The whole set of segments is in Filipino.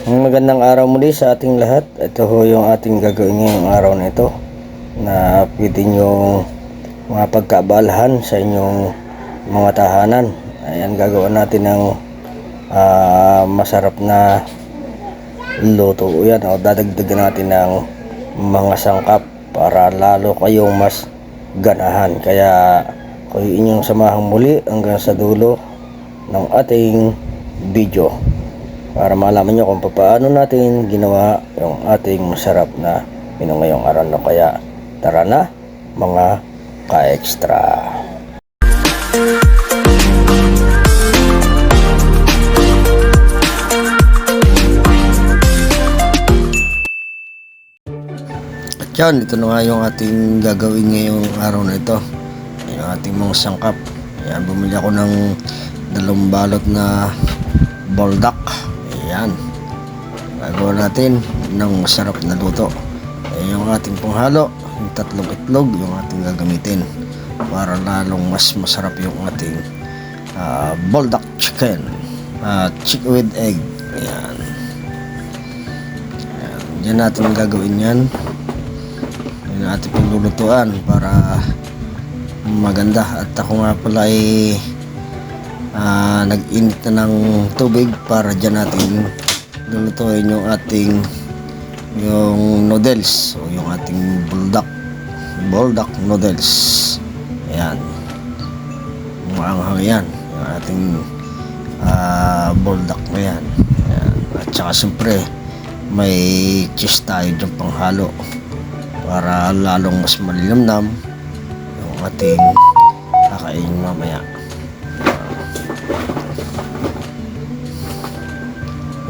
Magandang araw muli sa ating lahat. Ito ho yung ating gagawin ngayong araw na ito na pwede nyong mga pagkaabalahan sa inyong mga tahanan. Ayan, gagawa natin ng masarap na luto. Yan, o dadagdagan natin ng mga sangkap para lalo kayong mas ganahan. Kaya kung inyong samahang muli hanggang sa dulo ng ating video para malaman nyo kung paano natin ginawa yung ating masarap na menu ngayong araw na. Kaya tara na mga ka-extra. At yan, ito na nga yung ating gagawin ngayong araw na ito, yung ating mga sangkap. Ayan, bumili ako ng 2 balot na buldak. Ayan, gagawa natin ng masarap na luto. Ayan yung ating panghalo, yung 3 itlog yung ating gagamitin para lalong mas masarap yung ating buldak chicken, chicken with egg. Ayan, ayan, dyan natin gagawin yan. Yan ating paglulutuan para maganda. At ako nga pala ay nag-init na ng tubig para dyan natin lulutuin yung ating noodles o yung ating buldak noodles. Ayan, maanghang yan yung ating buldak na yan. Ayan. At saka siyempre may cheese tayo dyan panghalo para lalong mas malilamnam yung ating kakainin mamaya.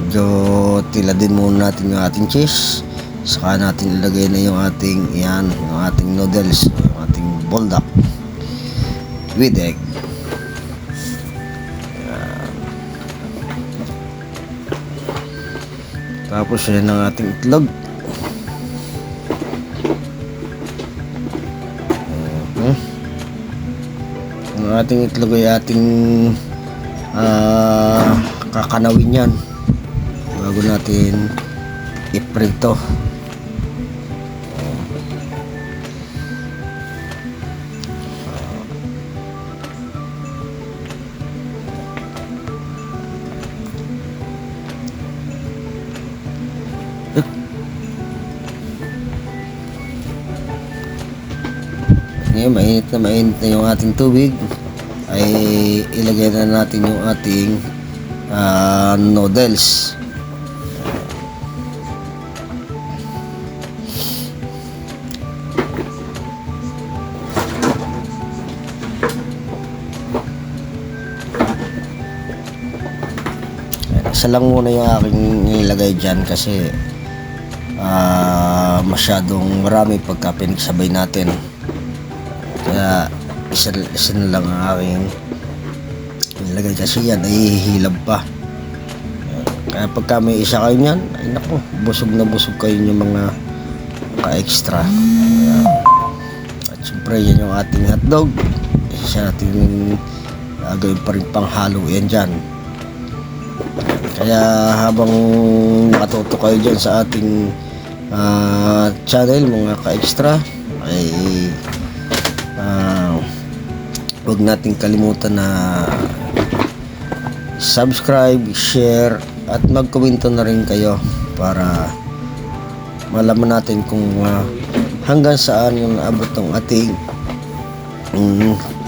Medyo tiladin muna natin yung ating cheese, saka natin ilagay na yung ating yung ating noodles, yung ating buldak with egg. Ayan. Tapos yan ang ating itlog. Ang ating itlog ay ating kakanawin yan bago natin iprito. Ngayon mainit na yung ating tubig, ay ilagay na natin yung ating noodles. Isa lang muna yung aking nilagay dyan kasi masyadong marami pagka pinagsabay natin. Kaya isa na lang ang aking nilagay kasi yan ay hihilab pa. Kaya pagka may isa kayo nyan, ay naku, busog na busog kayo yung mga ka-extra. At syempre yan yung ating hotdog, isa natin gawin pa rin panghalo yan dyan. Kaya habang matuto kayo dyan sa ating channel mga ka-extra, ay huwag nating kalimutan na subscribe, share at mag-komento na rin kayo para malaman natin kung hanggang saan yung naabot ng ating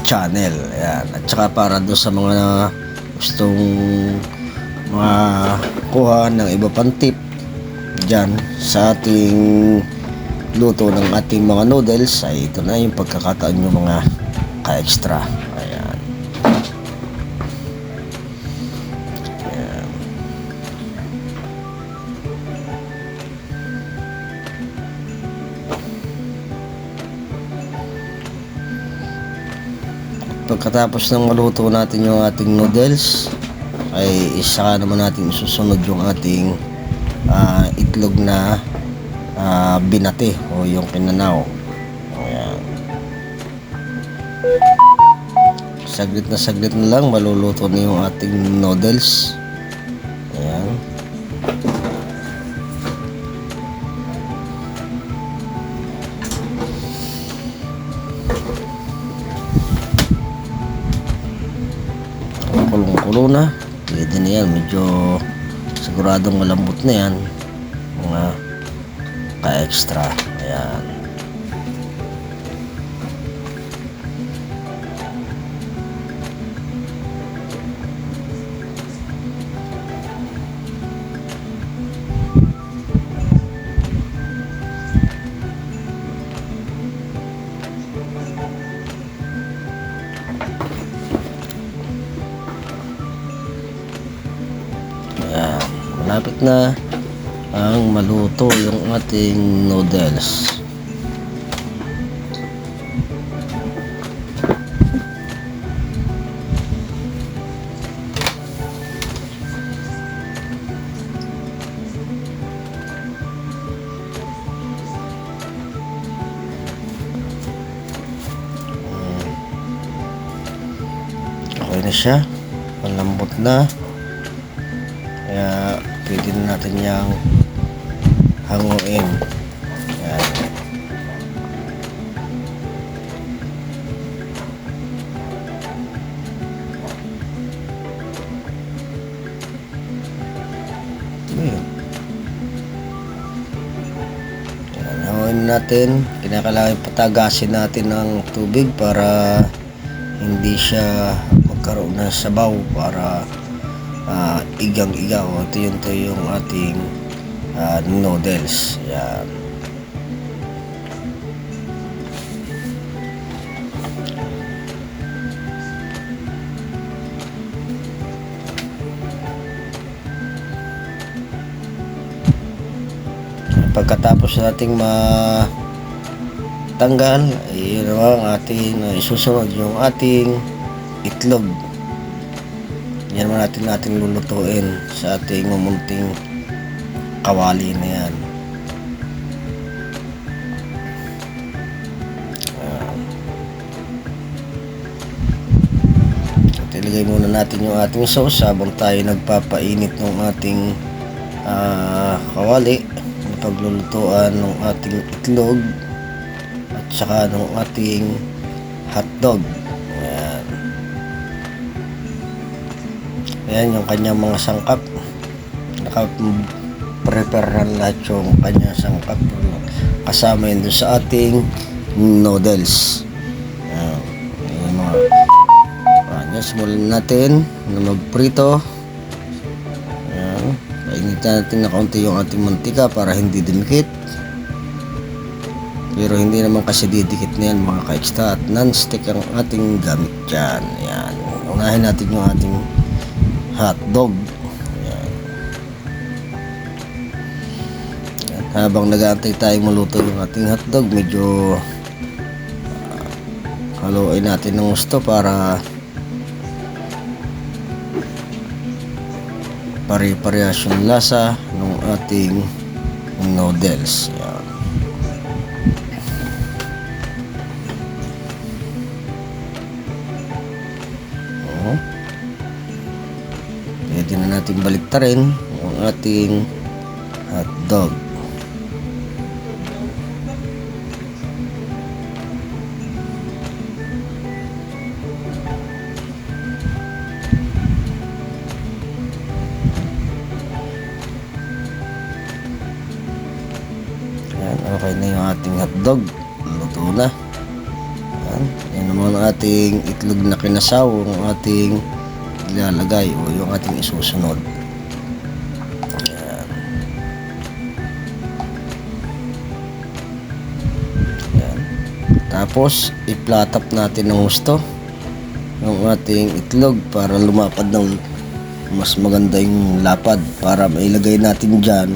channel. Ayan. At saka para doon sa mga gustong kuha ng iba pang tip dyan sa ating luto ng ating mga noodles, ay ito na yung pagkakataon nyo mga ka-extra. Ayan. Ayan. Pagkatapos ng maluto natin yung ating noodles, ay isa naman natin susunod yung ating itlog na binate o yung kinanaw. Ayan. Saglit na lang maluluto na yung ating noodles. Ayan. luto na. Pwede na yan. Medyo siguradong malambot na yan. Mga ka-extra. Ayan. Ayan, malapit na ang maluto yung ating noodles. Okay na siya, malambot na. Kaya pwede na natin yang hanguin. Ayan. Ayan. Hanguin natin. Kinakailangan patagasin natin ng tubig para hindi siya magkaroon ng sabaw, para igang-igaw. Ito yung ating noodles. Yan. Pagkatapos nating matanggal, yun ang ating isusunod, yung ating itlog. Yan naman natin lulutuin sa ating mumunting kawali na yan. At ilagay muna natin yung ating sauce habang tayo nagpapainit ng ating kawali, ng paglulutuan ng ating itlog at saka ng ating hotdog. Ayan yung kanyang mga sangkap. Naka-prepare na lahat yung kanyang sangkap. Kasama yun doon sa ating noodles. Ayan mga. Ayan, simulan natin na magprito. Ayan. Painitan natin na kaunti yung ating mantika para hindi dumikit. Pero hindi naman kasi didikit na yan mga ka-extra. At non-stick ang ating gamit dyan. Ayan. Unahin natin yung ating hotdog. Ayan. Ayan. Habang nag-aantay tayong maluto yung ating hotdog, medyo haluin natin ng gusto para pare-parehas yung lasa ng ating noodles. Ayan. Pwede na natin baliktarin ang ating hotdog. Ayan, okay na yung ating hotdog. Luto na. Ayan, yan naman ang ating itlog na kinasaw, ang ating ilalagay o yung ating isusunod. Ayan. Ayan. Tapos i-flat up natin ng gusto yung ating itlog para lumapad ng mas maganda yung lapad, para mailagay natin dyan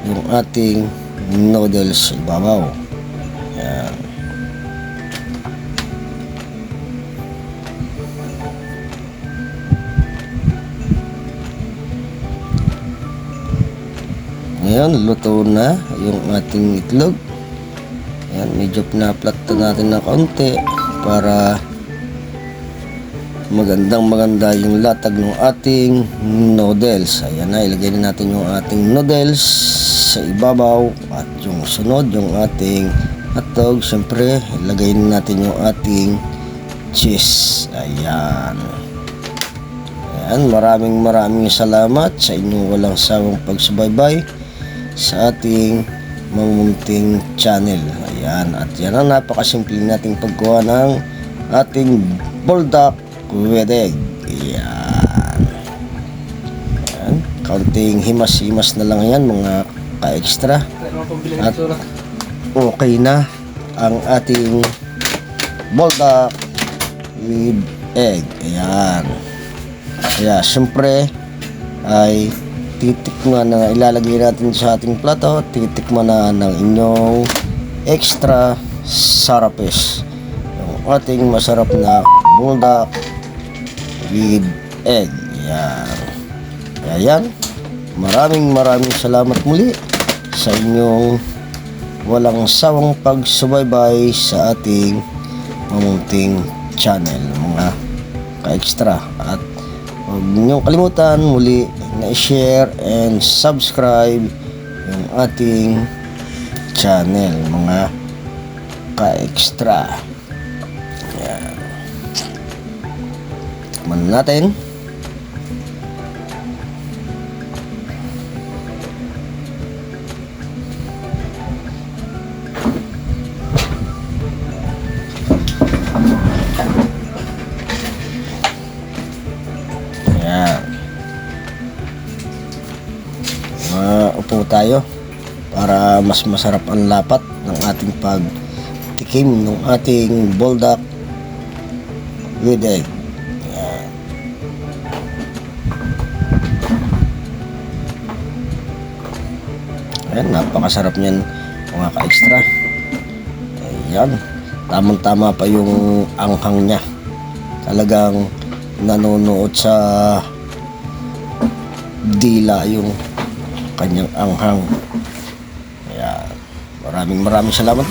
yung ating noodles sa ibabaw. Ayan. Ngayon, luto na yung ating itlog. Ayan, medyo pinaplato natin ng kaunti para maganda yung latag ng ating noodles. Ayan na, ilagay na natin yung ating noodles sa ibabaw at yung sunod, yung ating hotdog. Siyempre, ilagay na natin yung ating cheese. Ayan. Ayan. Ayan, maraming salamat sa inyong walang sawang pagsubaybay sa ating mamunting channel. Ayan, at yan ang napakasimple nating pagkuha ng ating buldak with egg. Ayan. Ayan, kaunting himas-himas na lang yan mga ka-extra. At okay na ang ating buldak with egg. Ayan. Kaya syempre ay titikman na ilalagay natin sa ating plato, titikman na ng inyong extra sarapes yung ating masarap na buldak with egg. Yan. Kaya yan, maraming salamat muli sa inyong walang sawang pagsubaybay sa ating mamunting channel mga ka-extra. At huwag niyong kalimutan muli na i-share and subscribe yung ating channel mga ka-extra. Ayan. Tikman natin. Ayan. Upo tayo para mas masarap ang lapat ng ating pagtikim ng ating buldak with egg. Ayan. Ayan, napakasarap niyan mga ka-extra. Ayan, tamang-tama pa yung anghang niya. Talagang nanonood sa dila yung kanyang anghang. Ayan. Maraming salamat.